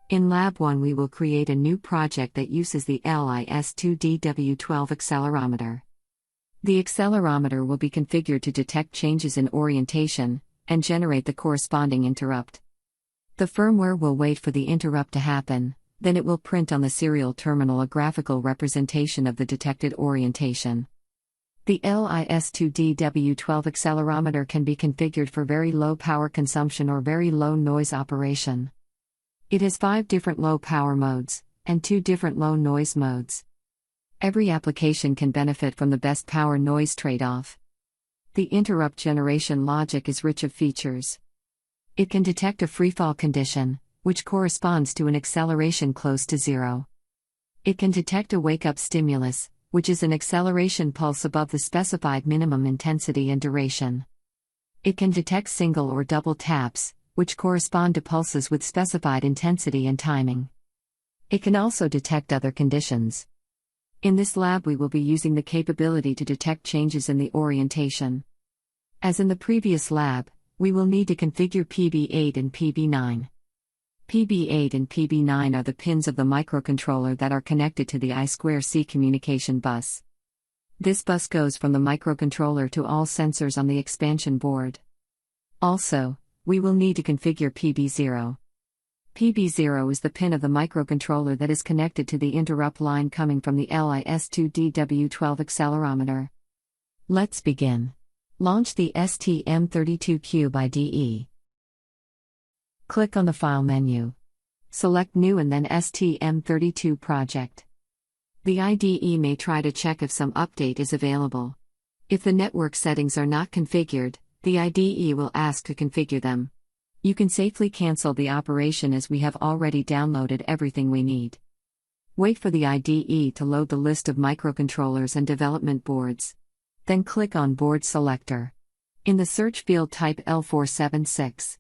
In Lab 1 we will create a new project that uses the LIS2DW12 accelerometer. The accelerometer will be configured to detect changes in orientation, and generate the corresponding interrupt. The firmware will wait for the interrupt to happen, then it will print on the serial terminal a graphical representation of the detected orientation. The LIS2DW12 accelerometer can be configured for very low power consumption or very low noise operation. It has 5 different low power modes, and 2 different low noise modes. Every application can benefit from the best power noise trade-off. The interrupt generation logic is rich of features. It can detect a freefall condition, which corresponds to an acceleration close to 0. It can detect a wake-up stimulus, which is an acceleration pulse above the specified minimum intensity and duration. It can detect single or double taps, which correspond to pulses with specified intensity and timing. It can also detect other conditions. In this lab we will be using the capability to detect changes in the orientation. As in the previous lab, we will need to configure PB8 and PB9. PB8 and PB9 are the pins of the microcontroller that are connected to the I2C communication bus. This bus goes from the microcontroller to all sensors on the expansion board. Also, we will need to configure PB0. PB0 is the pin of the microcontroller that is connected to the interrupt line coming from the LIS2DW12 accelerometer. Let's begin. Launch the STM32Cube IDE. Click on the File menu. Select New and then STM32 Project. The IDE may try to check if some update is available. If the network settings are not configured, the IDE will ask to configure them. You can safely cancel the operation as we have already downloaded everything we need. Wait for the IDE to load the list of microcontrollers and development boards. Then click on Board Selector. In the search field type L476.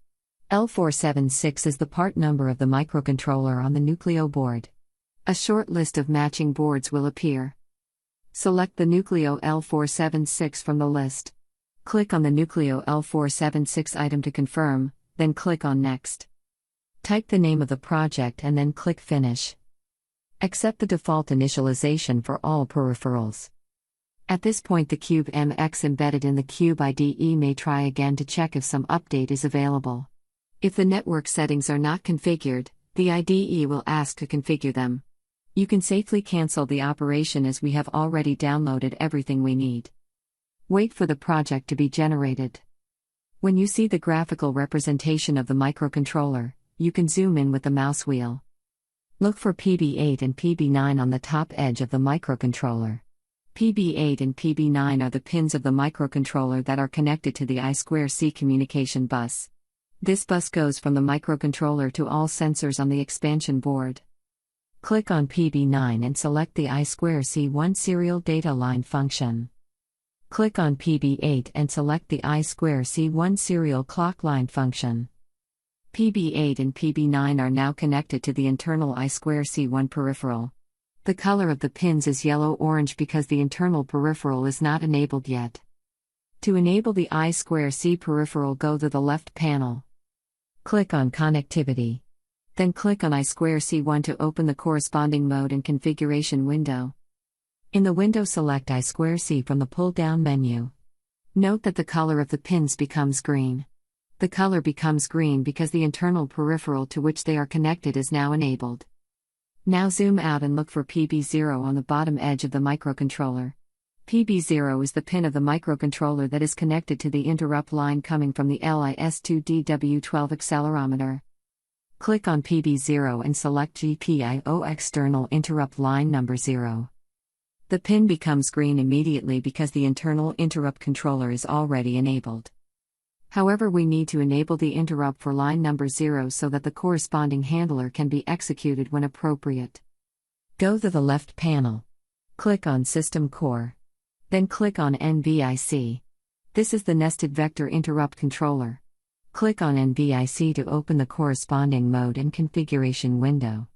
L476 is the part number of the microcontroller on the Nucleo board. A short list of matching boards will appear. Select the Nucleo L476 from the list. Click on the Nucleo L476 item to confirm, then click on Next. Type the name of the project and then click Finish. Accept the default initialization for all peripherals. At this point the Cube MX embedded in the Cube IDE may try again to check if some update is available. If the network settings are not configured, the IDE will ask to configure them. You can safely cancel the operation as we have already downloaded everything we need. Wait for the project to be generated. When you see the graphical representation of the microcontroller, you can zoom in with the mouse wheel. Look for PB8 and PB9 on the top edge of the microcontroller. PB8 and PB9 are the pins of the microcontroller that are connected to the I2C communication bus. This bus goes from the microcontroller to all sensors on the expansion board. Click on PB9 and select the I2C1 serial data line function. Click on PB8 and select the I2C1 serial clock line function. PB8 and PB9 are now connected to the internal I2C1 peripheral. The color of the pins is yellow-orange because the internal peripheral is not enabled yet. To enable the I2C peripheral, go to the left panel. Click on Connectivity. Then click on I2C1 to open the corresponding mode and configuration window. In the window select I2C from the pull-down menu. Note that the color of the pins becomes green. The color becomes green because the internal peripheral to which they are connected is now enabled. Now zoom out and look for PB0 on the bottom edge of the microcontroller. PB0 is the pin of the microcontroller that is connected to the interrupt line coming from the LIS2DW12 accelerometer. Click on PB0 and select GPIO external interrupt line number 0. The pin becomes green immediately because the internal interrupt controller is already enabled. However, we need to enable the interrupt for line number 0 so that the corresponding handler can be executed when appropriate. Go to the left panel. Click on System Core. Then click on NVIC. This is the nested vector interrupt controller. Click on NVIC to open the corresponding mode and configuration window.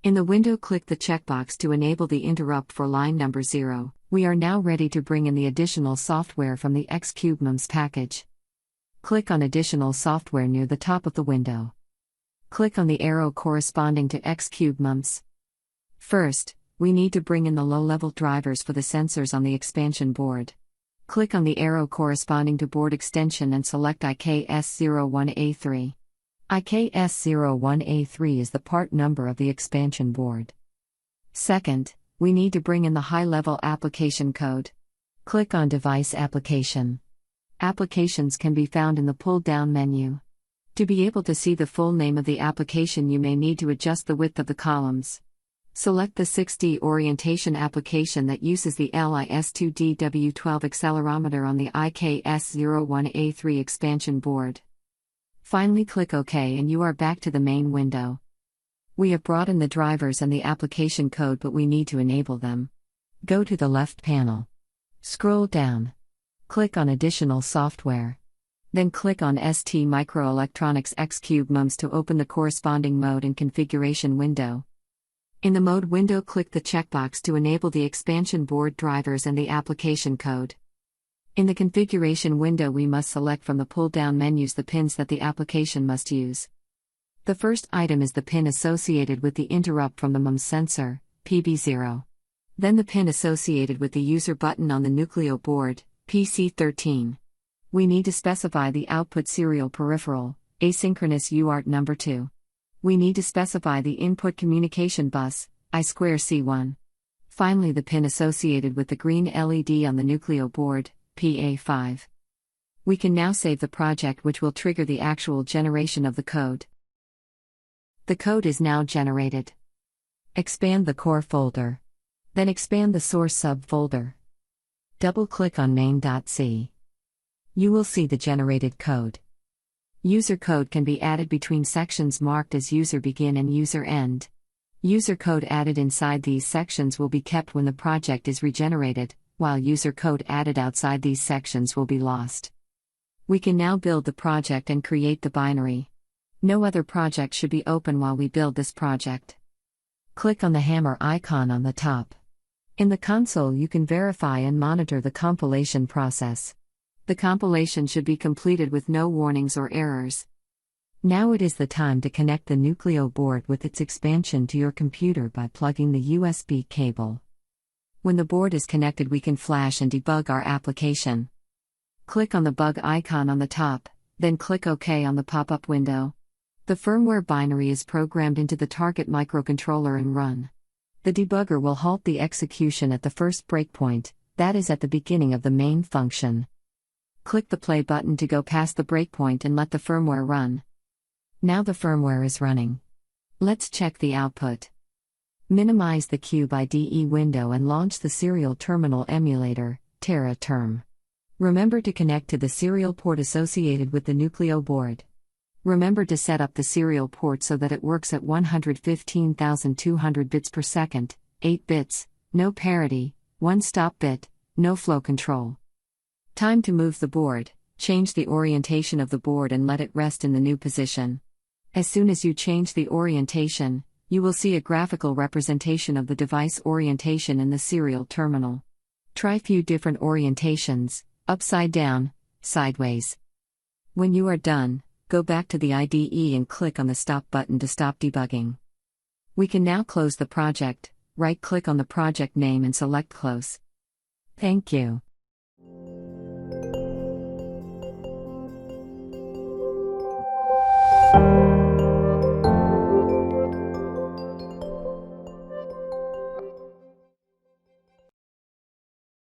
In the window, click the checkbox to enable the interrupt for line number 0. We are now ready to bring in the additional software from the XCubeMOOC package. Click on Additional Software near the top of the window. Click on the arrow corresponding to X-Cube MOOCs. First, we need to bring in the low-level drivers for the sensors on the expansion board. Click on the arrow corresponding to board extension and select IKS01A3. IKS01A3 is the part number of the expansion board. Second, we need to bring in the high-level application code. Click on Device Application. Applications can be found in the pull-down menu. To be able to see the full name of the application, you may need to adjust the width of the columns. Select the 6D orientation application that uses the LIS2DW12 accelerometer on the IKS01A3 expansion board. Finally, click OK and you are back to the main window. We have brought in the drivers and the application code, but we need to enable them. Go to the left panel. Scroll down. Click on Additional Software. Then click on STMicroelectronics X-Cube MOOCs to open the corresponding mode and configuration window. In the mode window, click the checkbox to enable the expansion board drivers and the application code. In the configuration window, we must select from the pull-down menus the pins that the application must use. The first item is the pin associated with the interrupt from the MOOC sensor, PB0. Then the pin associated with the user button on the Nucleo board, PC13. We need to specify the output serial peripheral, asynchronous UART number 2. We need to specify the input communication bus, I2C1. Finally, the pin associated with the green LED on the Nucleo board, PA5. We can now save the project, which will trigger the actual generation of the code. The code is now generated. Expand the core folder. Then expand the source subfolder. Double-click on main.c. You will see the generated code. User code can be added between sections marked as user begin and user end. User code added inside these sections will be kept when the project is regenerated, while user code added outside these sections will be lost. We can now build the project and create the binary. No other project should be open while we build this project. Click on the hammer icon on the top. In the console, you can verify and monitor the compilation process. The compilation should be completed with no warnings or errors. Now it is the time to connect the Nucleo board with its expansion to your computer by plugging the USB cable. When the board is connected, we can flash and debug our application. Click on the bug icon on the top, then click OK on the pop-up window. The firmware binary is programmed into the target microcontroller and run. The debugger will halt the execution at the first breakpoint, that is at the beginning of the main function. Click the play button to go past the breakpoint and let the firmware run. Now the firmware is running. Let's check the output. Minimize the Cube IDE window and launch the serial terminal emulator, TerraTerm. Remember to connect to the serial port associated with the Nucleo board. Remember to set up the serial port so that it works at 115,200 bits per second, 8 bits, no parity, 1 stop bit, no flow control. Time to move the board. Change the orientation of the board and let it rest in the new position. As soon as you change the orientation, you will see a graphical representation of the device orientation in the serial terminal. Try few different orientations, upside down, sideways. When you are done, go back to the IDE and click on the stop button to stop debugging. We can now close the project. Right-click on the project name and select Close. Thank you.